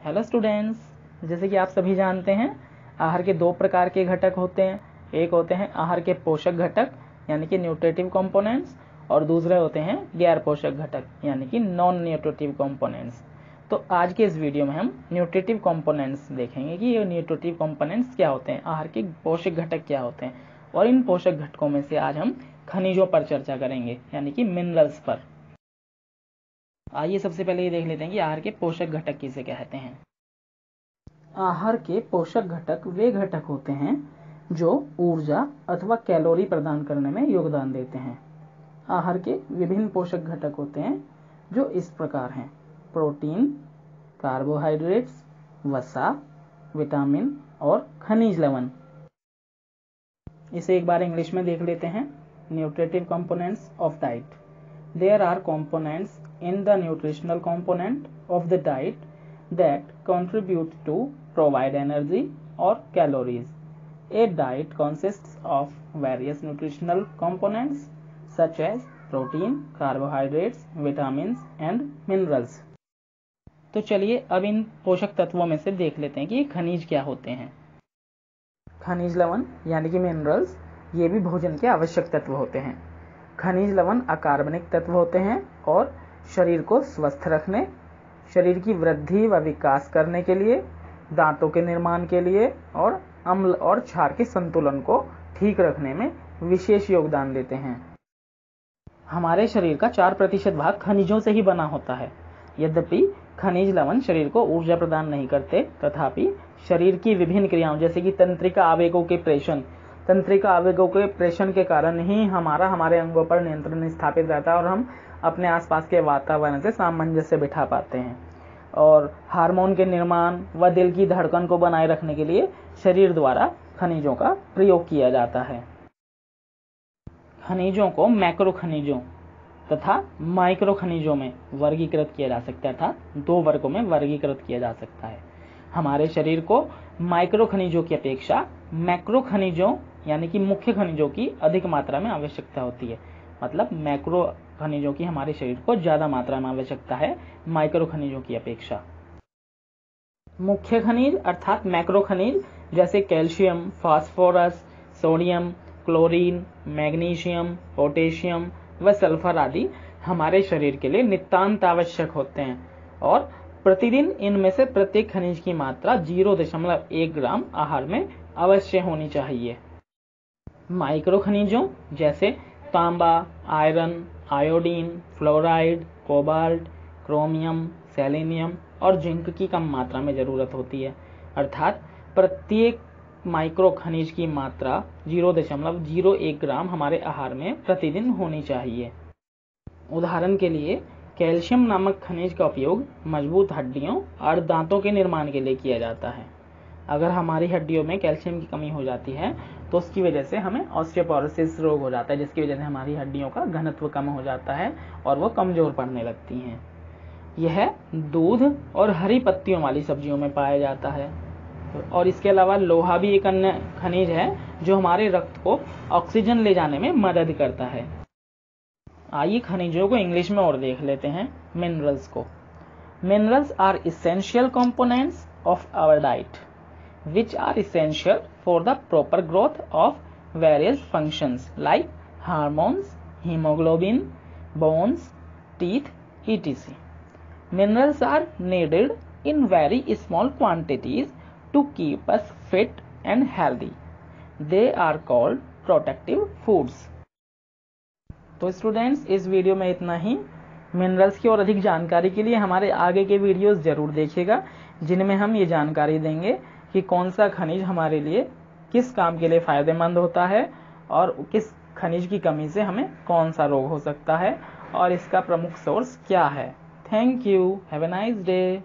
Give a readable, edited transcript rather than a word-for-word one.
Hello students, जैसे कि आप सभी जानते हैं आहार के दो प्रकार के घटक होते हैं। एक होते हैं आहार के पोषक घटक यानी कि न्यूट्रिटिव कंपोनेंट्स, और दूसरे होते हैं गैर पोषक घटक यानी कि नॉन न्यूट्रिटिव कंपोनेंट्स। तो आज के इस वीडियो में हम न्यूट्रिटिव कंपोनेंट्स देखेंगे कि ये न्यूट्रिटिव कंपोनेंट्स क्या होते हैं, आहार के पोषक घटक क्या होते हैं, और इन पोषक घटकों में से आज हम खनिजों पर चर्चा करेंगे यानी कि मिनरल्स पर। आइए सबसे पहले ये देख लेते हैं कि आहार के पोषक घटक किसे कहते हैं। आहार के पोषक घटक वे घटक होते हैं जो ऊर्जा अथवा कैलोरी प्रदान करने में योगदान देते हैं। आहार के विभिन्न पोषक घटक होते हैं जो इस प्रकार हैं: प्रोटीन, कार्बोहाइड्रेट्स, वसा, विटामिन और खनिज लवण। इसे एक बार इंग्लिश में देख लेते हैं। Nutritive components of diet. There are components in the nutritional component of the diet that contribute to provide energy or calories. A diet consists of various nutritional components such as protein, carbohydrates, vitamins and minerals. तो चलिए अब इन पोषक तत्वों में से देख लेते हैं कि खनिज क्या होते हैं। खनिज लवण यानी कि मिनरल्स, ये भी भोजन के आवश्यक तत्व होते हैं। खनिज लवण अकार्बनिक तत्व होते हैं और शरीर को स्वस्थ रखने, शरीर की वृद्धि व विकास करने के लिए, दांतों के निर्माण के लिए और अम्ल और क्षार के संतुलन को ठीक रखने में विशेष योगदान देते हैं। हमारे शरीर का 4% भाग खनिजों से ही बना होता है। यद्यपि खनिज लवण शरीर को ऊर्जा प्रदान नहीं करते, तथापि शरीर की विभिन्न क्रियाओं जैसे कि तंत्रिका आवेगों के प्रेषण के कारण ही हमारे अंगों पर नियंत्रण स्थापित रहता है और हम अपने आसपास के वातावरण से सामंजस्य बिठा पाते हैं। और हार्मोन के निर्माण व दिल की धड़कन को बनाए रखने के लिए शरीर द्वारा खनिजों का प्रयोग किया जाता है। खनिजों को मैक्रो खनिजों तथा माइक्रो खनिजों में वर्गीकृत किया जा सकता है, अर्थात 2 वर्गों में वर्गीकृत किया जा सकता है। हमारे शरीर को माइक्रो खनिजों की अपेक्षा मैक्रो खनिजों यानी कि मुख्य खनिजों की अधिक मात्रा में आवश्यकता होती है। मतलब मैक्रो खनिजों की हमारे शरीर को ज्यादा मात्रा में आवश्यकता है माइक्रो खनिजों की अपेक्षा। मुख्य खनिज अर्थात मैक्रो खनिज जैसे calcium, phosphorus, sodium, chlorine, magnesium, potassium व सल्फर आदि हमारे शरीर के लिए नितांत आवश्यक होते हैं और प्रतिदिन इनमें से प्रत्येक खनिज की मात्रा 0.1 ग्राम आहार में अवश्य होनी चाहिए। माइक्रो खनिजों जैसे तांबा, iron, iodine, fluoride, cobalt, chromium, selenium और जिंक की कम मात्रा में जरूरत होती है, अर्थात प्रत्येक माइक्रो खनिज की मात्रा 0.01 ग्राम हमारे आहार में प्रतिदिन होनी चाहिए। उदाहरण के लिए कैल्शियम नामक खनिज का उपयोग मजबूत हड्डियों और दांतों के निर्माण के लिए किया जाता है। अगर हमारी हड्डियों में कैल्शियम की कमी हो जाती है तो उसकी वजह से हमें ऑस्टियोपोरोसिस रोग हो जाता है, जिसकी वजह से हमारी हड्डियों का घनत्व कम हो जाता है और वो कमजोर पड़ने लगती हैं। यह दूध और हरी पत्तियों वाली सब्जियों में पाया जाता है। और इसके अलावा लोहा भी एक अन्य खनिज है जो हमारे रक्त को ऑक्सीजन ले जाने में मदद करता है। आइए खनिजों को इंग्लिश में और देख लेते हैं, मिनरल्स को। Minerals are essential components of our diet which are essential for the proper growth of various functions like hormones, hemoglobin, bones, teeth, etc. Minerals are needed in very small quantities to keep us fit and healthy. They are called protective foods. तो students, इस video में इतना ही। Minerals की और अधिक जानकारी के लिए हमारे आगे के वीडियोस जरूर देखिएगा, जिनमें हम ये जानकारी देंगे कि कौन सा खनिज हमारे लिए किस काम के लिए फायदेमंद होता है और किस खनिज की कमी से हमें कौन सा रोग हो सकता है और इसका प्रमुख सोर्स क्या है। Thank you, have a nice day.